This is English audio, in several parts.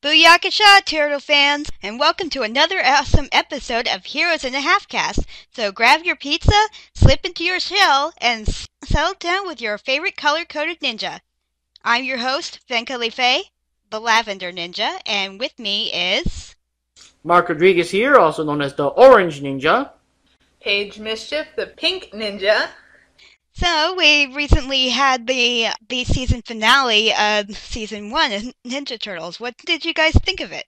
Booyakasha, Turtle fans, and welcome to another awesome episode of Heroes in a Halfcast. So grab your pizza, slip into your shell, and settle down with your favorite color-coded ninja. I'm your host, Venka, the Lavender Ninja, and with me is... Mark Rodriguez here, also known as the Orange Ninja. Paige Mischief, the Pink Ninja. So, we recently had the season finale of Season 1 of Ninja Turtles. What did you guys think of it?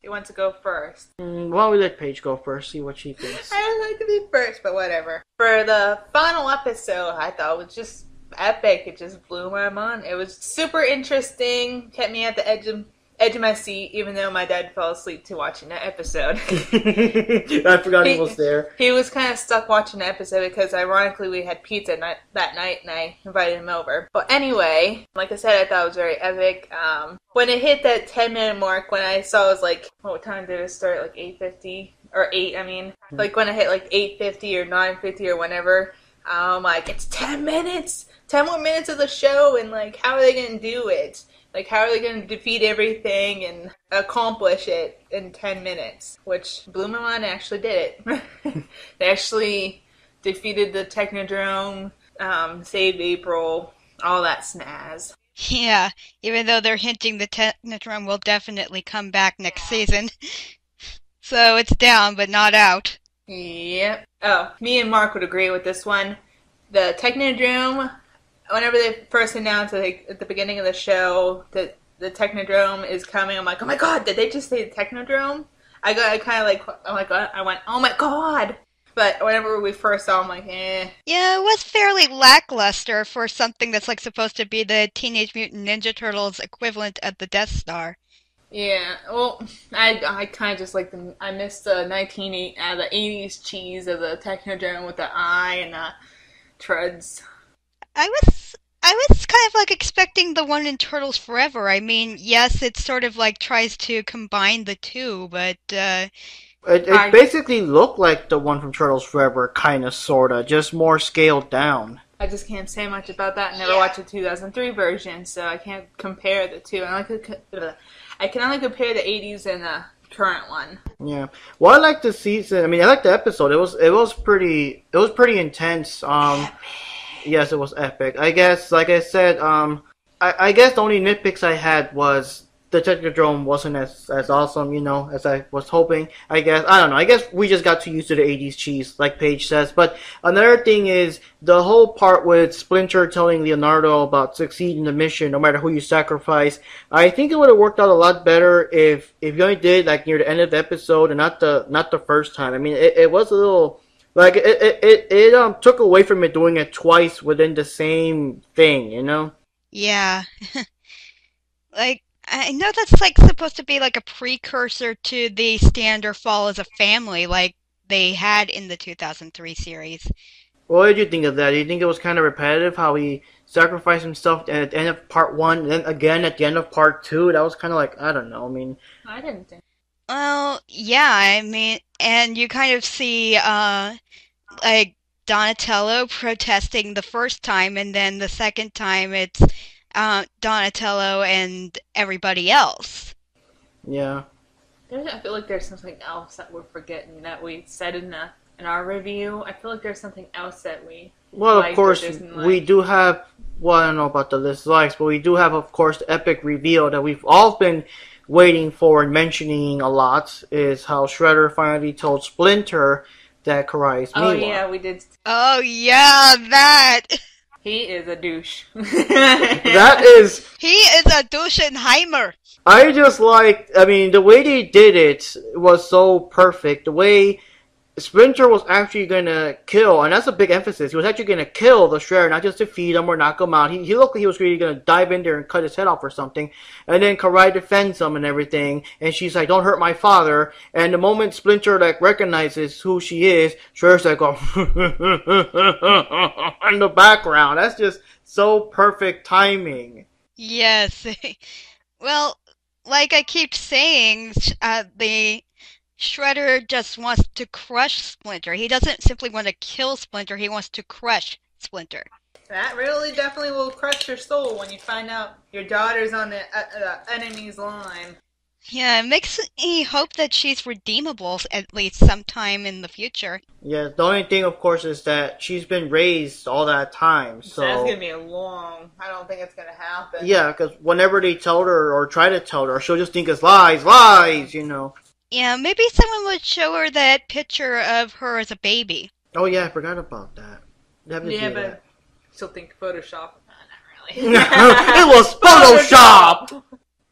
You want to go first? Why don't we let Paige go first, see what she thinks. I don't like to be first, but whatever. For the final episode, I thought it was just epic. It just blew my mind. It was super interesting, kept me at the edge of my seat, even though my dad fell asleep to watching that episode. I forgot he was there. He was kind of stuck watching the episode because, ironically, we had pizza that night, and I invited him over. But anyway, like I said, I thought it was very epic. When it hit that 10-minute mark, when I saw it was like, what time did it start? Like 8:50? Or 8, I mean. Like when I hit like 8:50 or 9:50 or whenever, I'm like, it's 10 minutes! 10 more minutes of the show, and like, how are they going to do it? Like, how are they going to defeat everything and accomplish it in 10 minutes? Which blew my mind. They actually did it. They actually defeated the Technodrome, saved April, all that snazz. Yeah, even though they're hinting the Technodrome will definitely come back next season. So it's down, but not out. Yep. Oh, me and Mark would agree with this one. The Technodrome... Whenever they first announced at the beginning of the show that the Technodrome is coming, I'm like, oh my god, did they just say the Technodrome? I went, oh my god! But whenever we first saw, I'm like, eh. Yeah, it was fairly lackluster for something that's like supposed to be the Teenage Mutant Ninja Turtles equivalent of the Death Star. Yeah, well, I kind of just like I missed the 80s cheese of the Technodrome with the eye and the treads. I was kind of like expecting the one in Turtles Forever. I mean, yes, it sort of like tries to combine the two, but It basically looked like the one from Turtles Forever, kinda, sorta, just more scaled down. I just can't say much about that. I never watched the 2003 version, so I can't compare the two. I can only compare the 80s and the current one. Yeah. Well, I liked the season. I mean, I liked the episode. It was pretty intense. Yes, it was epic. I guess, like I said, I guess the only nitpicks I had was the Technodrome wasn't as awesome, as I was hoping. I don't know. I guess we just got too used to the 80s cheese, like Paige says. But another thing is the whole part with Splinter telling Leonardo about succeeding the mission, no matter who you sacrifice. I think it would have worked out a lot better if you only did like near the end of the episode and not the first time. I mean, it was a little. Like, it took away from it doing it twice within the same thing, Yeah. Like, I know that's, like, supposed to be, like, a precursor to the stand or fall as a family, like they had in the 2003 series. What did you think of that? Do you think it was kind of repetitive, how he sacrificed himself at the end of part 1, and then again at the end of part 2? That was kind of like, I don't know, I mean... I didn't think... Well, yeah, I mean, and you kind of see, like, Donatello protesting the first time, and then the second time it's Donatello and everybody else. Yeah. I feel like there's something else that we're forgetting that we said in our review. I feel like there's something else that we... Well, of course, we do have... Well, I don't know about the dislikes, but we do have, of course, the epic reveal that we've all been... waiting for and mentioning a lot is how Shredder finally told Splinter that Karai is Miwa. Oh yeah, we did. Oh yeah, that! He is a douche. That is... He is a Duschenheimer! I mean, the way they did it was so perfect. The way Splinter was actually gonna kill, and that's a big emphasis, he was actually gonna kill the Shredder, not just defeat him or knock him out. He looked like he was really gonna dive in there and cut his head off or something. And then Karai defends him and everything, and she's like, don't hurt my father. And the moment Splinter, like, recognizes who she is, Shredder's like, oh, in the background. That's just so perfect timing. Yes. Well, like I keep saying, the Shredder just wants to crush Splinter. He doesn't simply want to kill Splinter, he wants to crush Splinter. That really definitely will crush your soul when you find out your daughter's on the enemy's line. Yeah, it makes me hope that she's redeemable at least sometime in the future. Yeah, the only thing, of course, is that she's been raised all that time, So that's so... gonna be a long. I don't think it's gonna happen. Yeah, because whenever they tell her or try to tell her, she'll just think it's lies, lies, you know. Yeah, maybe someone would show her that picture of her as a baby. Oh yeah, I forgot about that. They have to Yeah, do but that. still think Photoshop. Not really. It was Photoshop!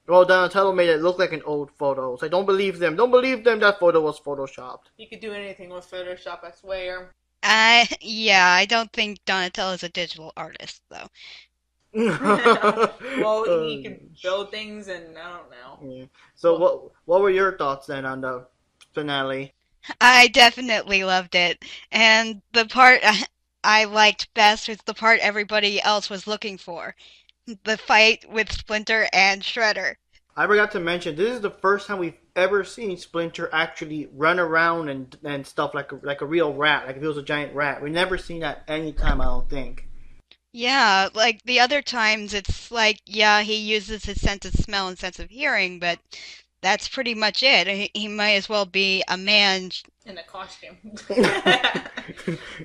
Well, Donatello made it look like an old photo. So don't believe them. Don't believe them. That photo was photoshopped. You could do anything with Photoshop, I swear. I don't think Donatello is a digital artist, though. Well, he can build things, and I don't know. Yeah. So what were your thoughts then on the finale? I definitely loved it, and the part I liked best was the part everybody else was looking for. The fight with Splinter and Shredder. I forgot to mention, this is the first time we've ever seen Splinter actually run around and stuff like a real rat, like if he was a giant rat. We've never seen that any time, I don't think. Yeah, like the other times it's like, yeah, he uses his sense of smell and sense of hearing, but that's pretty much it. He might as well be a man. In a costume.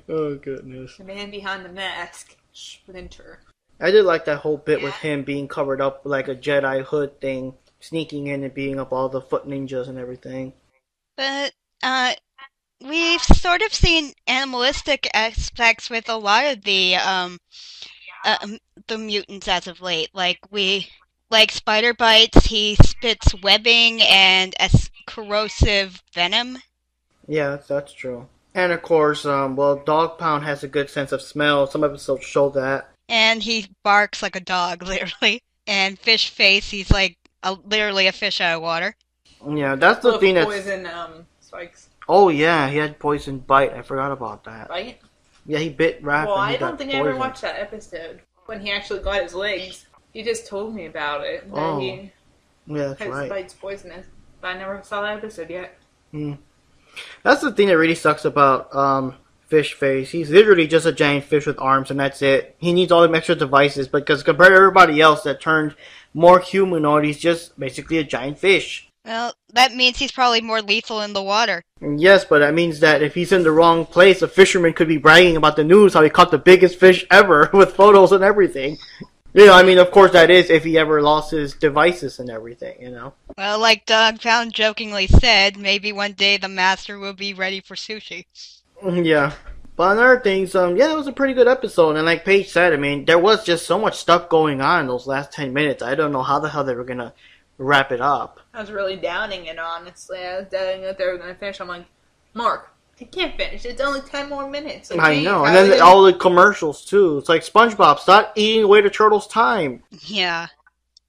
Oh, goodness. The man behind the mask, Splinter. I did like that whole bit with him being covered up like a Jedi hood thing, sneaking in and beating up all the foot ninjas and everything. But, we've sort of seen animalistic aspects with a lot of the mutants as of late. Like spider bites, he spits webbing and corrosive venom. Yeah, that's true. And of course, Dog Pound has a good sense of smell. Some episodes show that. And he barks like a dog, literally. And Fish Face, he's like literally a fish out of water. Yeah, that's the thing that's... poison spikes. Oh yeah, he had poison bite. I forgot about that. Bite? Yeah, he bit Raph. Well, and he I don't got think I ever poisoned. watched that episode when he actually got his legs. He just told me about it. That Oh, he yeah, that's his right. bite's poisonous. But I never saw that episode yet. That's the thing that really sucks about Fish Face. He's literally just a giant fish with arms, and that's it. He needs all them extra devices, because compared to everybody else that turned more humanoid, he's just basically a giant fish. Well, that means he's probably more lethal in the water. And yes, but that means that if he's in the wrong place, a fisherman could be bragging about the news how he caught the biggest fish ever with photos and everything. You know, I mean, of course that is if he ever lost his devices and everything, you know. Well, like Dog Pound jokingly said, maybe one day the master will be ready for sushi. Yeah. But on other things, yeah, it was a pretty good episode. And like Paige said, I mean, there was just so much stuff going on in those last 10 minutes. I don't know how the hell they were going to wrap it up. I was really downing it, honestly. I was doubting that they were going to finish. I'm like, Mark, they can't finish. It's only 10 more minutes. Like, I know. And then all the commercials, too. It's like, SpongeBob, stop eating away the turtle's time. Yeah.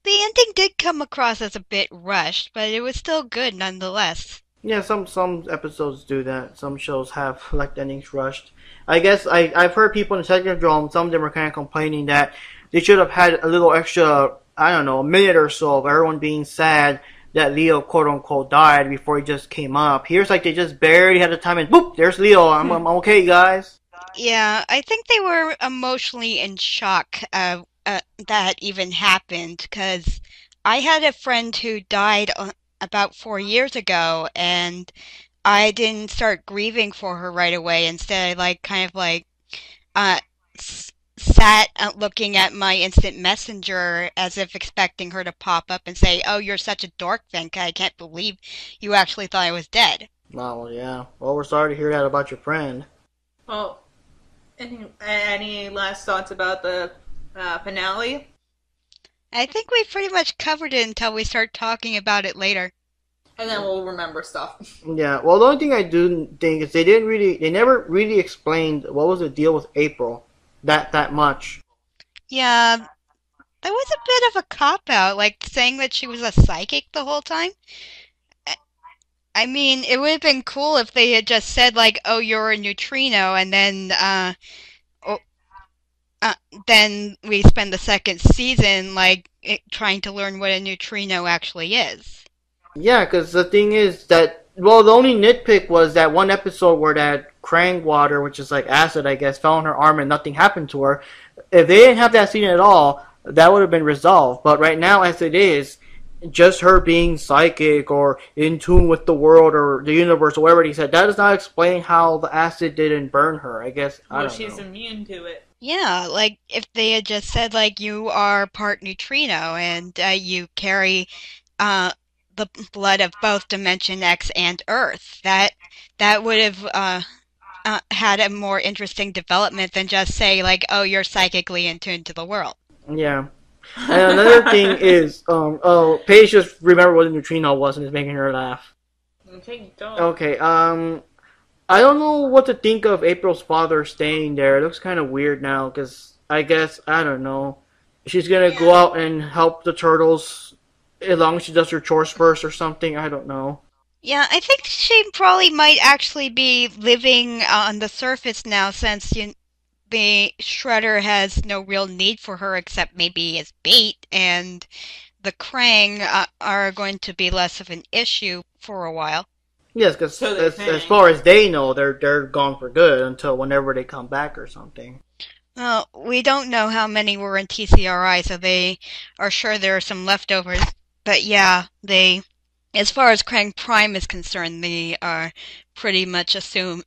The ending did come across as a bit rushed, but it was still good nonetheless. Yeah, some episodes do that. Some shows have, like, the endings rushed. I guess I've heard people in the Technodrome, some of them are kind of complaining that they should have had a little extra, I don't know, a minute or so of everyone being sad that Leo, quote-unquote, died before he just came up. Here's like they just barely had the time and boop, there's Leo. I'm okay, guys. Yeah, I think they were emotionally in shock that even happened, because I had a friend who died about 4 years ago, and I didn't start grieving for her right away. Instead, I sat looking at my instant messenger as if expecting her to pop up and say, "Oh, you're such a dork, Venka. I can't believe you actually thought I was dead." Oh, yeah. Well, we're sorry to hear that about your friend. Well, any last thoughts about the finale? I think we pretty much covered it until we start talking about it later. And then we'll remember stuff. Yeah, well, the only thing I do think is they never really explained what was the deal with April that much. Yeah, that was a bit of a cop-out, like saying that she was a psychic the whole time. I mean, it would have been cool if they had just said, like, "Oh, you're a neutrino," and then we spend the second season, like, trying to learn what a neutrino actually is. Yeah, because the thing is that, well, the only nitpick was that one episode where that Krang water, which is like acid, I guess, fell on her arm and nothing happened to her. If they didn't have that scene at all, that would have been resolved. But right now, as it is, just her being psychic or in tune with the world or the universe or whatever he said, that does not explain how the acid didn't burn her. I guess, I don't she's know. immune to it. Yeah, like if they had just said like you are part neutrino and you carry uh, the blood of both Dimension X and Earth, that would have had a more interesting development than just say like, oh, you're psychically in tune to the world. Yeah. And another thing is, Paige just remembered what a neutrino was and it's making her laugh. Okay, don't. Okay, I don't know what to think of April's father staying there. It looks kind of weird now, because I guess, I don't know, she's gonna go out and help the turtles as long as she does her chores first or something. I don't know. Yeah, I think she probably might actually be living on the surface now since the Shredder has no real need for her except maybe as bait, and the Krang are going to be less of an issue for a while. Yes, because So as far as they know, they're gone for good until whenever they come back or something. Well, we don't know how many were in TCRI, so they are sure there are some leftovers. But yeah, as far as Krang Prime is concerned, they are pretty much assuming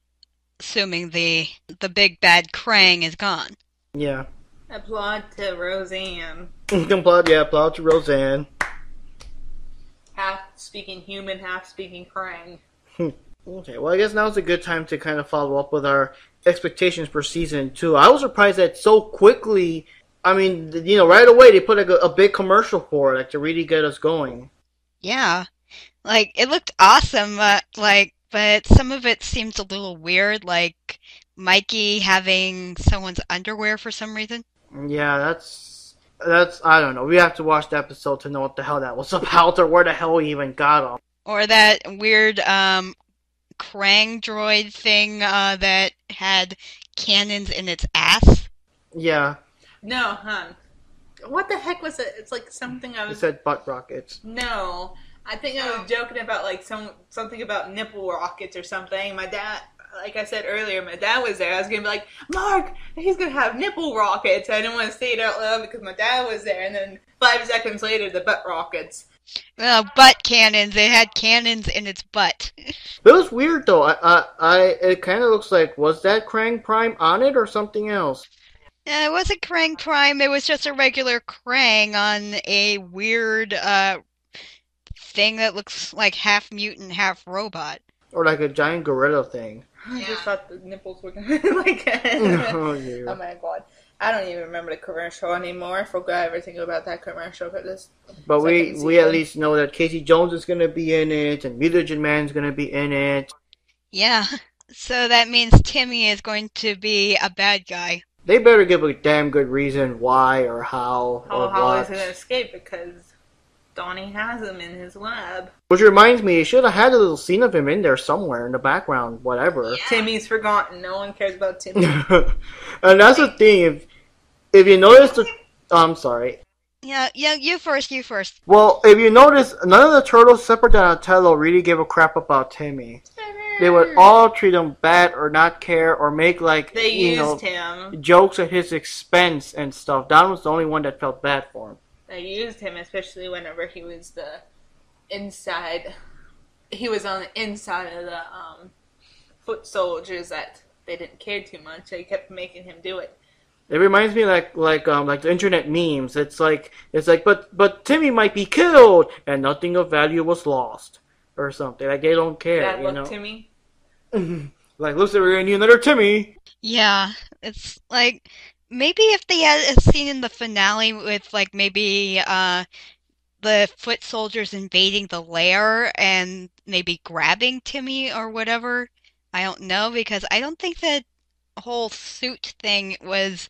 the big bad Krang is gone. Yeah. Applaud to Roseanne. Applaud to Roseanne. Half speaking human, half speaking Krang. Okay, well, I guess now's a good time to kind of follow up with our expectations for season 2. I was surprised that so quickly, I mean, right away they put a big commercial for it, like to really get us going. Yeah, like it looked awesome, but some of it seems a little weird, like Mikey having someone's underwear for some reason. Yeah, that's I don't know. We have to watch the episode to know what the hell that was about or where the hell we even got them. Or that weird Krang droid thing that had cannons in its ass. Yeah. No, hon. What the heck was it? It's like something I It was... said butt rockets. No. I think I was joking about like something about nipple rockets or something. My dad, like I said earlier, my dad was there. I was going to be like, Mark, he's going to have nipple rockets. I didn't want to say it out loud because my dad was there. And then 5 seconds later, the butt rockets. Well, butt cannons. It had cannons in its butt. It was weird though. It kind of looks like, was that Krang Prime on it or something else? It wasn't Krang Prime. It was just a regular Krang on a weird thing that looks like half mutant, half robot. Or like a giant gorilla thing. I just thought the nipples were going to like Oh, yeah. Oh my god. I don't even remember the commercial anymore. I forgot everything about that commercial for this. But we at least know that Casey Jones is going to be in it and Mutagen Man's going to be in it. Yeah, so that means Timmy is going to be a bad guy. They better give a damn good reason why or how or How what. is he going to escape? Because Donnie has him in his lab. Which reminds me, you should have had a little scene of him in there somewhere in the background, whatever. Yeah. Timmy's forgotten. No one cares about Timmy. And that's the thing. If you notice I'm sorry. Yeah, you first. Well, if you notice, none of the turtles, separate Donatello, really gave a crap about Timmy. They would all treat him bad or not care or make They used him. jokes at his expense and stuff. Don was the only one that felt bad for him. They used him, especially whenever he was inside. He was on the inside of the foot soldiers that they didn't care too much. They kept making him do it. It reminds me like the internet memes. It's like but Timmy might be killed and nothing of value was lost or something. Like they don't care, Bad you luck, know. Timmy. Like looks like we're gonna need another Timmy. Yeah, it's like maybe if they had a scene in the finale with like maybe the foot soldiers invading the lair and maybe grabbing Timmy or whatever. I don't know because I don't think that whole suit thing was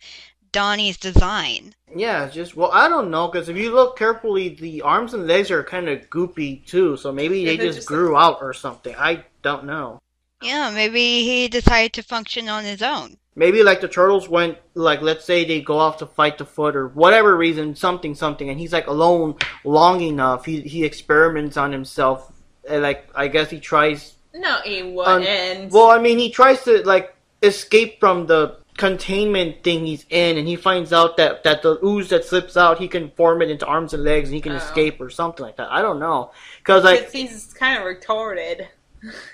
Donnie's design. Yeah, I don't know, because if you look carefully, the arms and legs are kind of goopy too, so maybe they just grew out or something. I don't know. Yeah, maybe he decided to function on his own. Maybe like the turtles went, like let's say they go off to fight the Foot or whatever reason, something, and he's like alone long enough. He experiments on himself, and like I guess he tries. No, he wouldn't. Well, I mean, he tries to like escape from the containment thing he's in, and he finds out that the ooze that slips out, he can form it into arms and legs, and he can escape or something like that. I don't know, because he's kind of retarded.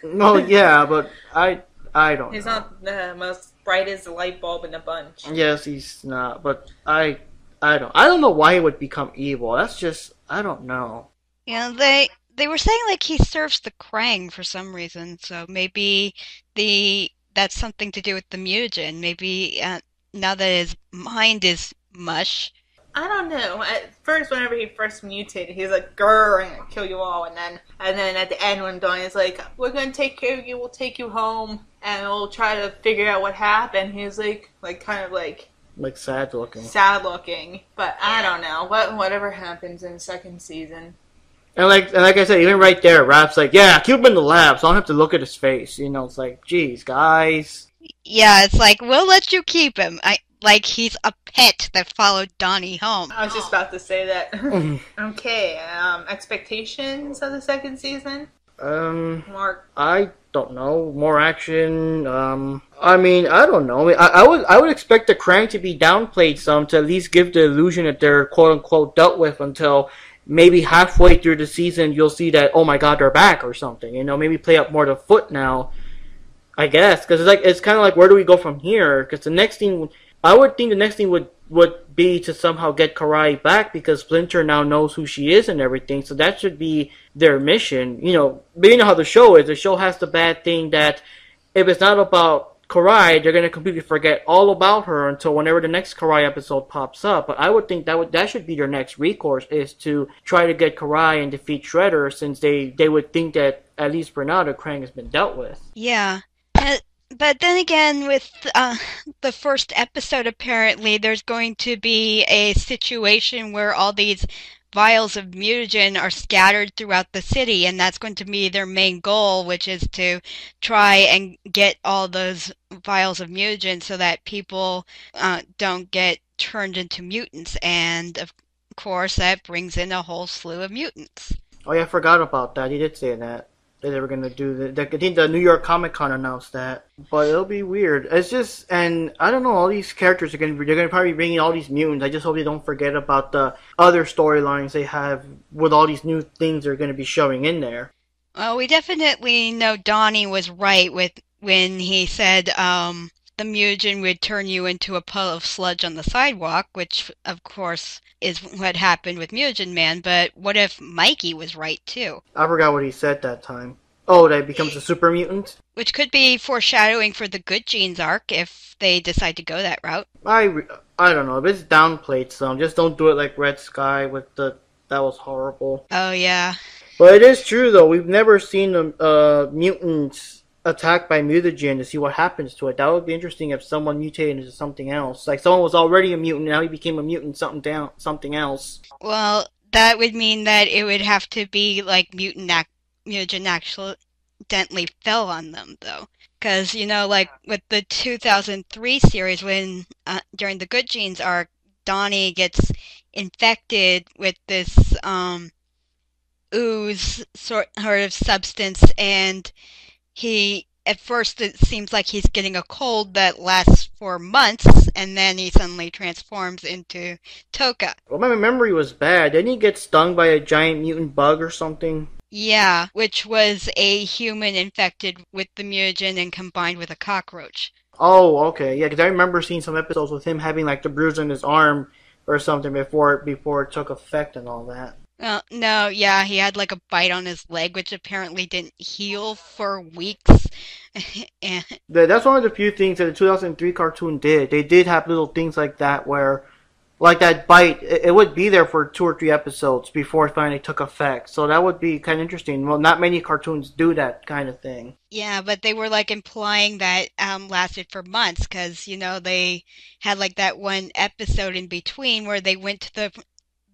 No, yeah, but I don't. He's know. not the most brightest light bulb in the bunch. Yes, he's not, but I don't know why he would become evil. That's just, I don't know. Yeah, they were saying like he serves the Krang for some reason, so maybe that's something to do with the mutagen. Maybe now that his mind is mush. I don't know. At first, whenever he first mutated, he was like, "Grr, I'm gonna kill you all," and then at the end, when Donnie's like, "We're gonna take care of you. We'll take you home, and we'll try to figure out what happened." He's like kind of like sad looking. Sad looking, but I don't know. Whatever happens in the second season. And like I said, even right there, Rap's like, "Yeah, keep him in the lab, so I don't have to look at his face." You know, it's like, geez, guys. Yeah, it's like, we'll let you keep him. Like he's a pet that followed Donnie home. I was just about to say that. Okay, expectations of the second season? Mark? I don't know. More action. I mean, I don't know. I would expect the Krang to be downplayed some to at least give the illusion that they're quote unquote dealt with until maybe halfway through the season you'll see that, oh my god, they're back or something. You know, maybe play up more the foot now. I guess because it's kind of like, where do we go from here? Because the next thing. I would think the next thing would be to somehow get Karai back, because Splinter now knows who she is and everything, so that should be their mission. You know, but you know how the show is. The show has the bad thing that if it's not about Karai, they're going to completely forget all about her until whenever the next Karai episode pops up. But I would think that should be their next recourse, is to try to get Karai and defeat Shredder, since they would think that, at least for now, the Krang has been dealt with. Yeah. But then again, with the first episode, apparently, there's going to be a situation where all these vials of mutagen are scattered throughout the city, and that's going to be their main goal, which is to try and get all those vials of mutagen so that people don't get turned into mutants. And, of course, that brings in a whole slew of mutants. Oh, yeah, I forgot about that. He did say that they were going to do that. I think the New York Comic Con announced that. But it'll be weird. It's just, and I don't know, all these characters they're going to probably bring in all these mutants. I just hope they don't forget about the other storylines they have with all these new things they're going to be showing in there. Well, we definitely know Donnie was right when he said the mutagen would turn you into a puddle of sludge on the sidewalk, which, of course, is what happened with Mutagen Man. But what if Mikey was right, too? I forgot what he said that time. Oh, that he becomes a super mutant? Which could be foreshadowing for the Good Genes arc if they decide to go that route. I don't know. It's downplayed some. Just don't do it like Red Sky with that was horrible. Oh, yeah. But it is true, though. We've never seen mutants attacked by mutagen to see what happens to it. That would be interesting if someone mutated into something else. Like someone was already a mutant, now he became a mutant something else. Well, that would mean that it would have to be like mutagen accidentally fell on them, though. Because, you know, like with the 2003 series, when during the Good Genes arc, Donnie gets infected with this ooze sort of substance, and at first it seems like he's getting a cold that lasts for months, and then he suddenly transforms into Toka. Well, my memory was bad. Didn't he get stung by a giant mutant bug or something? Yeah, which was a human infected with the mutagen and combined with a cockroach. Oh, okay. Yeah, because I remember seeing some episodes with him having like the bruise on his arm or something before it took effect and all that. No, yeah, he had like a bite on his leg, which apparently didn't heal for weeks. That's one of the few things that the 2003 cartoon did. They did have little things like that where, like that bite, it would be there for 2 or 3 episodes before it finally took effect. So that would be kind of interesting. Well, not many cartoons do that kind of thing. Yeah, but they were like implying that lasted for months, because, you know, they had like that one episode in between where they went to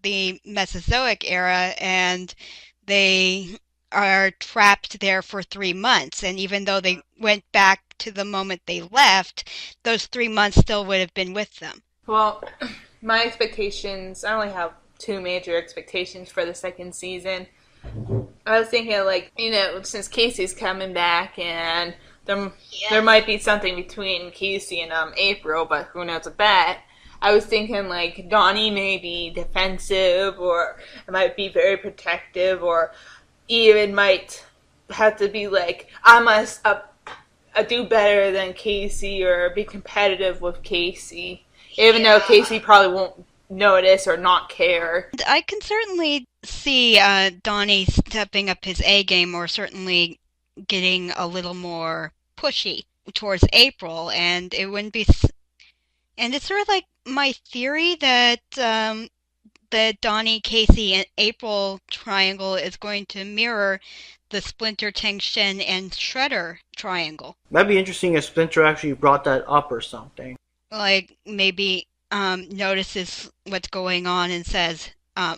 the Mesozoic era, and they are trapped there for 3 months. And even though they went back to the moment they left, those 3 months still would have been with them. Well, my expectations, I only have 2 major expectations for the second season. I was thinking, like, you know, since Casey's coming back and there might be something between Casey and April, but who knows with that. I was thinking like Donnie may be defensive, or it might be very protective, or even might have to be like, I must do better than Casey, or be competitive with Casey, even though Casey probably won't notice or not care. I can certainly see Donnie stepping up his A game, or certainly getting a little more pushy towards April, and it wouldn't be. And it's sort of like my theory that the Donnie, Casey, and April triangle is going to mirror the Splinter, Tang Shen, and Shredder triangle. That'd be interesting if Splinter actually brought that up or something. Like maybe notices what's going on and says,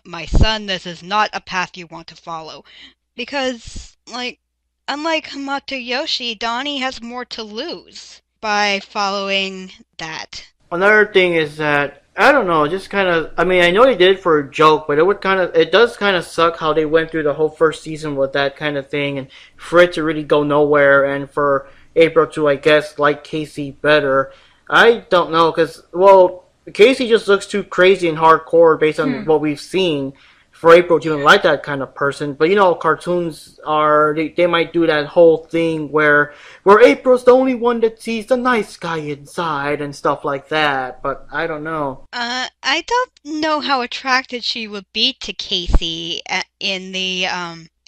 "My son, this is not a path you want to follow," because like. Unlike Hamato Yoshi, Donnie has more to lose by following that. Another thing is that, I don't know, just kind of, I mean, I know they did it for a joke, but it does kind of suck how they went through the whole first season with that kind of thing, and for it to really go nowhere, and for April to, I guess, like Casey better. I don't know, because, well, Casey just looks too crazy and hardcore based on what we've seen for April to even like that kind of person. But you know, cartoons are, they might do that whole thing where April's the only one that sees the nice guy inside and stuff like that. But I don't know. I don't know how attracted she would be to Casey in the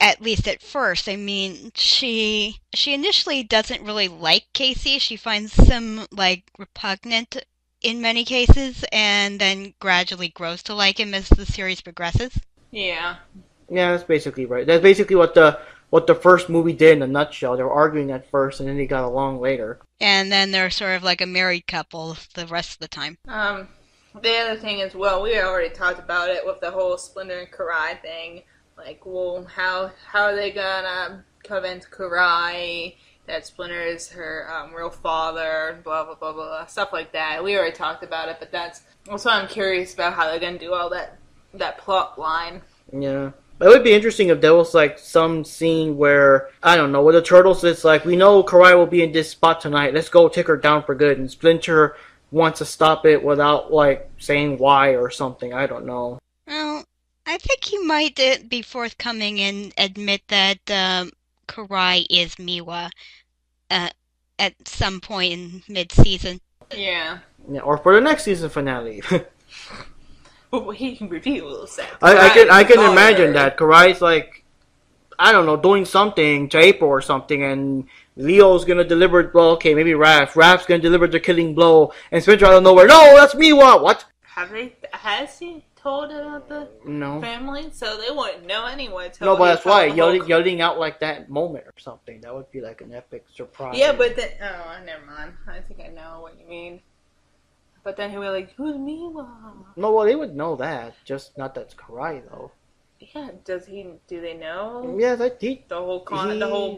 at least at first. I mean, she initially doesn't really like Casey. She finds him like repugnant in many cases, and then gradually grows to like him as the series progresses. Yeah. Yeah, that's basically right. That's basically what the first movie did in a nutshell. They were arguing at first, and then they got along later. And then they're sort of like a married couple the rest of the time. The other thing is, well, we already talked about it with the whole Splinter and Karai thing. Like, well, how are they gonna convince Karai that Splinter is her real father, blah, blah, blah, blah, stuff like that. We already talked about it, but that's why I'm curious about how they're gonna do all that plot line. Yeah. It would be interesting if there was like some scene where, I don't know, where the Turtles, it's like, we know Karai will be in this spot tonight, let's go take her down for good, and Splinter wants to stop it without like saying why or something. I don't know. Well, I think he might be forthcoming and admit that Karai is Miwa at some point in mid-season. Yeah. Or for the next season finale. Well, he reveals that. I can imagine that Karai's like, I don't know, doing something to April or something, and Leo's gonna deliver. Well, okay, maybe Raph's gonna deliver the killing blow, and Splinter out of nowhere. No, that's Miwa. What? Has he told about the family? So they wouldn't know anyway. No, but that's why yelling out like that moment or something. That would be like an epic surprise. Yeah, but then never mind. I think I know what you mean. But then he was like, "Who's Miwa?" No, well, they would know that, just not that's Karai though. Yeah, do they know? Yeah, the whole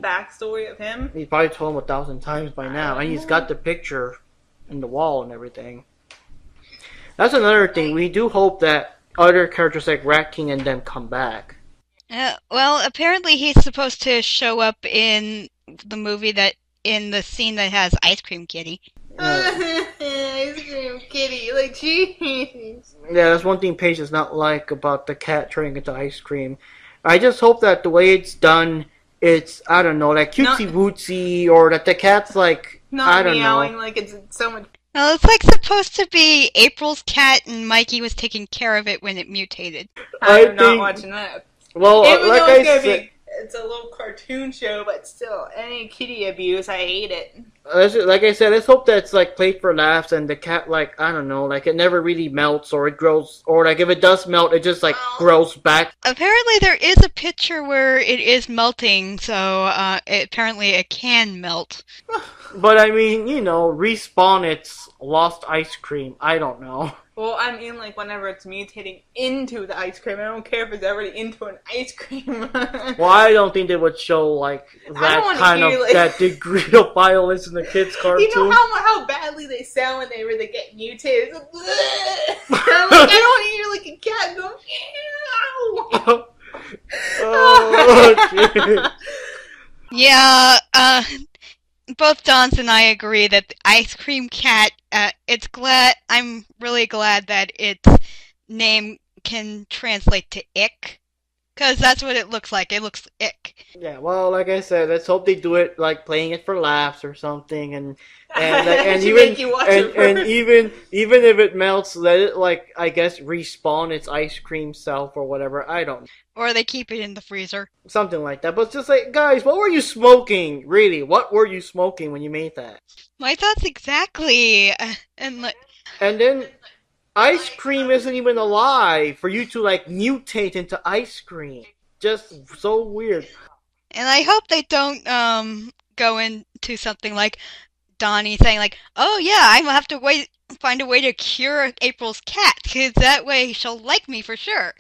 backstory of him. He's probably told him 1,000 times by now, and he's got the picture in the wall and everything. That's another thing. We do hope that other characters like Rat King and them come back. Well, apparently he's supposed to show up in the movie in the scene that has Ice Cream Kitty. Ice Cream Kitty, like, jeez. Yeah, that's one thing Paige does not like about the cat turning into ice cream. I just hope that the way it's done, it's, I don't know, like cutesy-wootsy, or that the cat's like, I don't meowing know. Like it's so much. Well, it's like supposed to be April's cat, and Mikey was taking care of it when it mutated. I'm not watching that. Well, like I said, it's a little cartoon show, but still, any kitty abuse, I hate it. Like I said, let's hope that it's like played for laughs, and the cat, like, I don't know, like it never really melts, or it grows, or like if it does melt, it just like grows back. Apparently there is a picture where it is melting, so apparently it can melt. But I mean, you know, respawn its lost ice cream. I don't know. Well, I mean, like, whenever it's mutating into the ice cream, I don't care if it's already into an ice cream. Well, I don't think they would show, like, that kind of, that degree of violence in the kids' cartoon. You know how badly they sound when they really get mutated? Like, I don't hear, like, a cat go, meow. Oh, shit. Yeah, both Dons and I agree that the ice cream cat. I'm really glad that its name can translate to ick, because that's what it looks like. It looks ick. Yeah, well, like I said, let's hope they do it like playing it for laughs or something, and Should even make you watch and it first. and even if it melts, let it like I guess respawn its ice cream self or whatever. I don't know. Or they keep it in the freezer. Something like that. But it's just like, guys, what were you smoking? Really, what were you smoking when you made that? My thoughts exactly. And And then ice cream isn't even alive for you to like mutate into ice cream. Just so weird. I hope they don't go into something like Donnie saying like, "Oh yeah, I'm gonna have to find a way to cure April's cat, because that way she'll like me for sure."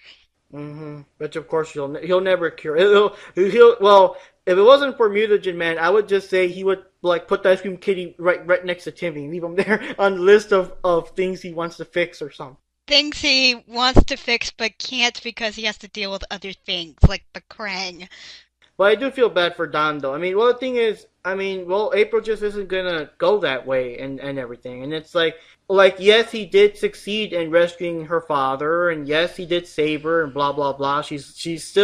Which of course he'll never cure. He'll well, if it wasn't for Mutagen Man, I would just say he would like put the ice cream kitty right next to Timmy, leave him there on the list of things he wants to fix or something. Things he wants to fix but can't because he has to deal with other things like the Krang. But I do feel bad for Don though. I mean, well the thing is, I mean, well April just isn't gonna go that way and everything, and it's like yes he did succeed in rescuing her father, and yes he did save her and blah blah blah. She's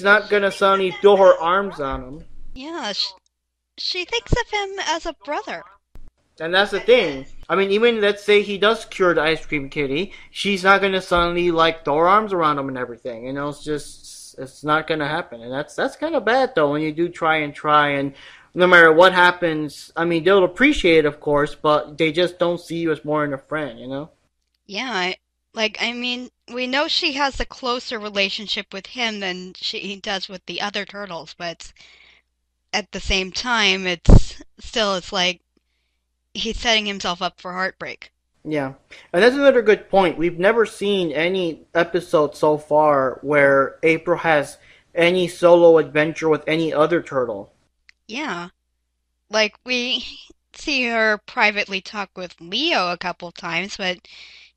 not gonna suddenly throw her arms on him. Yeah, she thinks of him as a brother. And that's the thing. I mean, even let's say he does cure the ice cream kitty, she's not gonna suddenly like throw her arms around him and everything. You know, it's not gonna happen, and that's kind of bad though. When you do try, and no matter what happens, I mean, they'll appreciate it, of course, but they just don't see you as more than a friend. You know? Yeah, I mean, we know she has a closer relationship with him than she does with the other turtles, but at the same time, it's like he's setting himself up for heartbreak. Yeah, and that's another good point. We've never seen any episode so far where April has any solo adventure with any other turtle. Yeah, like we see her privately talk with Leo a couple times, but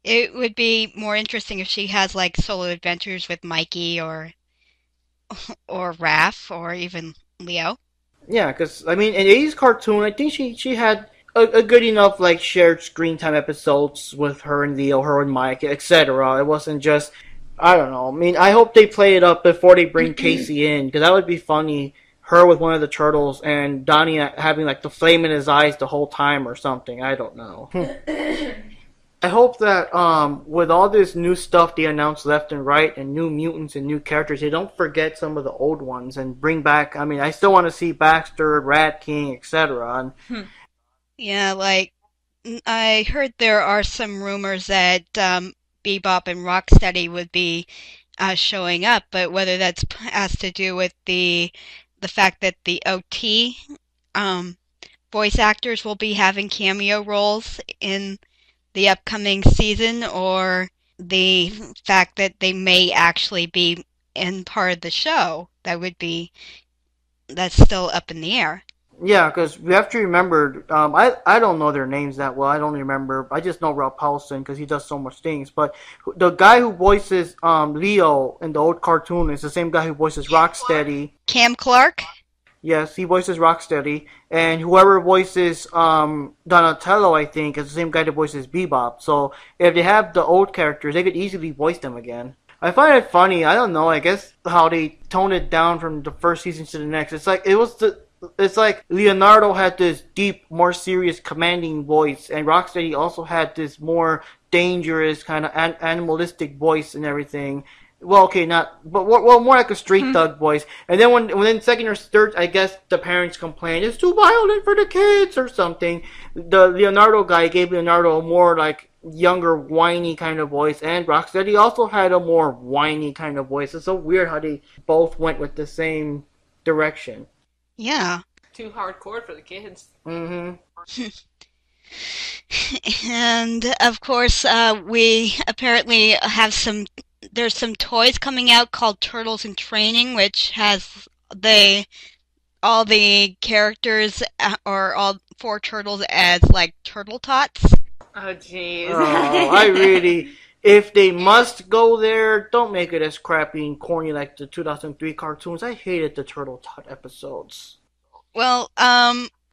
it would be more interesting if she has like solo adventures with Mikey or Raph or even Leo. Yeah, because I mean, in '80s cartoon, I think she had a good enough like shared screen time episodes with her and Leo, her and Mike, etc. It wasn't just I don't know. I mean, I hope they play it up before they bring Casey in, because that would be funny. Her with one of the turtles and Donnie having like the flame in his eyes the whole time or something. I don't know. I hope that with all this new stuff they announce left and right and new mutants and new characters, they don't forget some of the old ones and bring back. I mean, I still want to see Baxter, Rat King, etc. Yeah, like I heard there are some rumors that Bebop and Rocksteady would be showing up, but whether that's has to do with the fact that the OT voice actors will be having cameo roles in the upcoming season, or the fact that they may actually be in part of the show, that's still up in the air. Yeah, because we have to remember, I don't know their names that well. I don't remember. I just know Rob Paulson because he does so much things. But the guy who voices Leo in the old cartoon is the same guy who voices Rocksteady. Cam Clark? Yes, he voices Rocksteady. And whoever voices Donatello, I think, is the same guy that voices Bebop. So if they have the old characters, they could easily voice them again. I find it funny. I don't know. I guess how they toned it down from the first season to the next. It's like Leonardo had this deep, more serious, commanding voice, and Rocksteady also had this more dangerous, kind of animalistic voice and everything. Well, okay, not, but well, more like a street thug voice. And then when second or third, I guess the parents complained it's too violent for the kids or something. The Leonardo guy gave Leonardo a more like younger, whiny kind of voice, and Rocksteady also had a more whiny kind of voice. It's so weird how they both went with the same direction. Yeah. Too hardcore for the kids. Mm-hmm. And of course, we apparently have there's some toys coming out called Turtles in Training, which has all the characters or all four turtles as like turtle tots. Oh jeez. I really, if they must go there, don't make it as crappy and corny like the 2003 cartoons. I hated the Turtle Tot episodes. Well,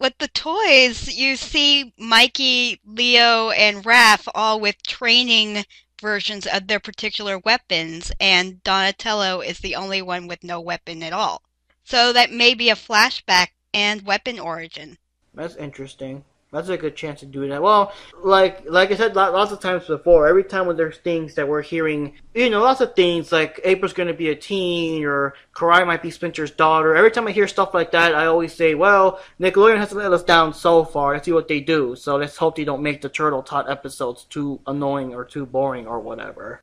with the toys, you see Mikey, Leo, and Raph all with training versions of their particular weapons, and Donatello is the only one with no weapon at all. So that may be a flashback and weapon origin. That's interesting. That's a good chance to do that. Well, like I said lots of times before, every time when there's things that we're hearing, lots of things like April's going to be a teen or Karai might be Splinter's daughter. Every time I hear stuff like that, I always say, well, Nickelodeon hasn't let us down so far. Let's see what they do. So let's hope they don't make the Turtle Tot episodes too annoying or too boring or whatever.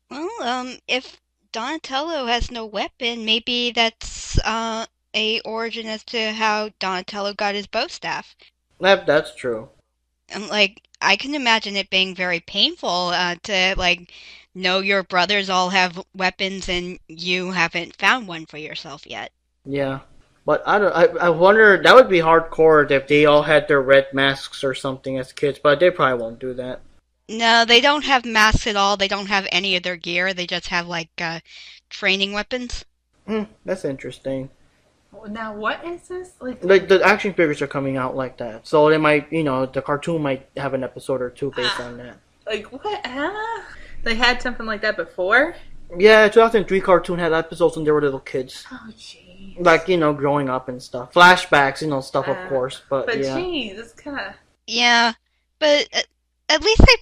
Well, if Donatello has no weapon, maybe that's a origin as to how Donatello got his bow staff. That's true. And I can imagine it being very painful to know your brothers all have weapons and you haven't found one for yourself yet. Yeah, but I wonder, that would be hardcore if they all had their red masks or something as kids. But they probably won't do that. No, they don't have masks at all. They don't have any of their gear. They just have training weapons. That's interesting. Now, what is this? Like the action figures are coming out like that, so they might, the cartoon might have an episode or two based on that. Like what? They had something like that before? Yeah, 2003 cartoon had episodes when they were little kids. Oh, jeez. Like, growing up and stuff. Flashbacks, stuff, of course. But yeah. Jeez, it's kind of... Yeah, but at least they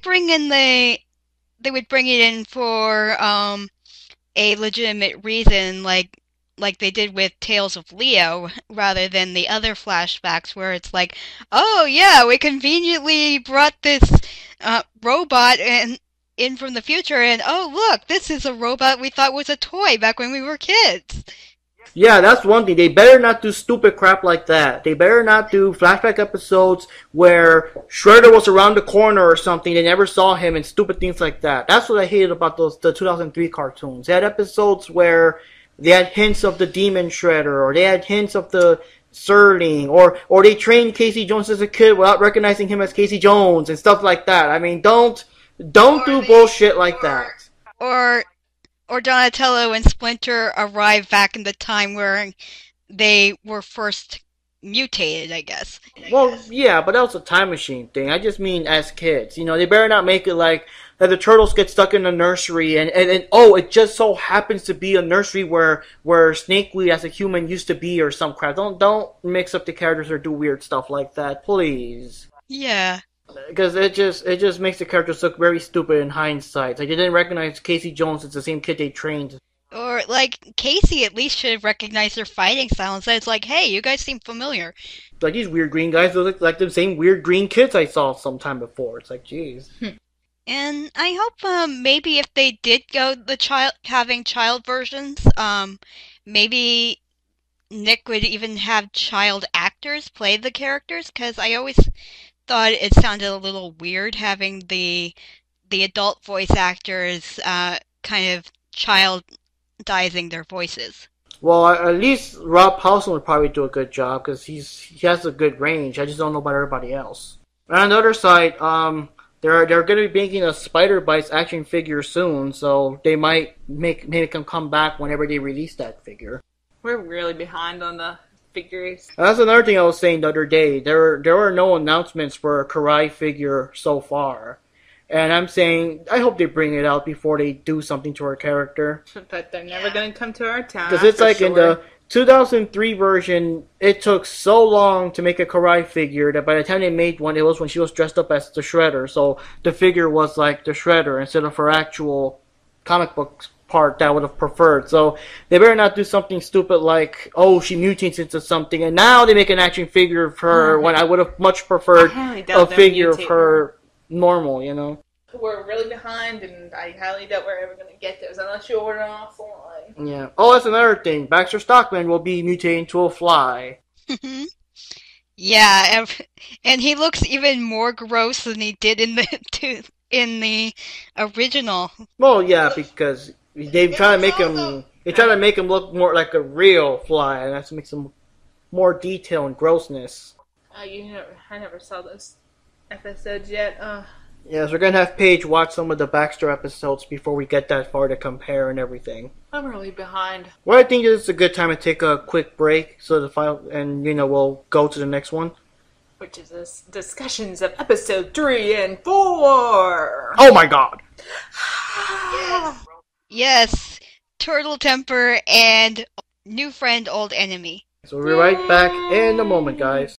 would bring it in for a legitimate reason, like they did with Tales of Leo, rather than the other flashbacks where it's like, oh yeah, we conveniently brought this robot in from the future, and oh look, this is a robot we thought was a toy back when we were kids. Yeah, that's one thing. They better not do stupid crap like that. They better not do flashback episodes where Shredder was around the corner or something. They never saw him and stupid things like that. That's what I hated about the 2003 cartoons. They had episodes where they had hints of the Demon Shredder, or they had hints of the Serling, or they trained Casey Jones as a kid without recognizing him as Casey Jones and stuff like that. I mean, don't do bullshit like that. Or Donatello and Splinter arrived back in the time where they were first mutated, I guess. Well, yeah, but that was a time machine thing. I just mean as kids. They better not make it like that the turtles get stuck in the nursery and it just so happens to be a nursery where Snakeweed as a human used to be or some crap. Don't mix up the characters or do weird stuff like that, please. Yeah. Because it just makes the characters look very stupid in hindsight. Like, they didn't recognize Casey Jones as the same kid they trained. Or, Casey at least should have recognized their fighting style and said, it's like, hey, you guys seem familiar. Like, these weird green guys look like the same weird green kids I saw sometime before. It's like, jeez. And I hope maybe if they did go having child versions, maybe Nick would even have child actors play the characters, because I always thought it sounded a little weird having the adult voice actors kind of childizing their voices. Well, at least Rob Paulson would probably do a good job because he has a good range. I just don't know about everybody else. And on the other side, they're going to be making a Spider Bites action figure soon, so they might make him come back whenever they release that figure. We're really behind on the figures. That's another thing I was saying the other day. There are no announcements for a Karai figure so far. And I'm saying, I hope they bring it out before they do something to her character. But they're never going to come to our town. Because it's like in the 2003 version, it took so long to make a Karai figure that by the time they made one, it was when she was dressed up as the Shredder. So the figure was like the Shredder instead of her actual comic book part that I would have preferred. So they better not do something stupid like, oh, she mutates into something, and now they make an action figure of her when I would have much preferred a figure of her normal, We're really behind, and I highly doubt we're ever going to get those unless you order offline. Yeah. Oh, that's another thing. Baxter Stockman will be mutating into a fly. Yeah, and he looks even more gross than he did in the original. Well, yeah, because they try to make him look more like a real fly, and that makes him more detail and grossness. I never saw those episodes yet. Yes, we're gonna have Paige watch some of the Baxter episodes before we get that far to compare and everything. I'm really behind. Well, I think it's a good time to take a quick break so the final, and we'll go to the next one. Which is this discussions of episode 3 and 4. Oh my god! Yes, turtle temper and new friend, old enemy. So we'll be right back in a moment, guys.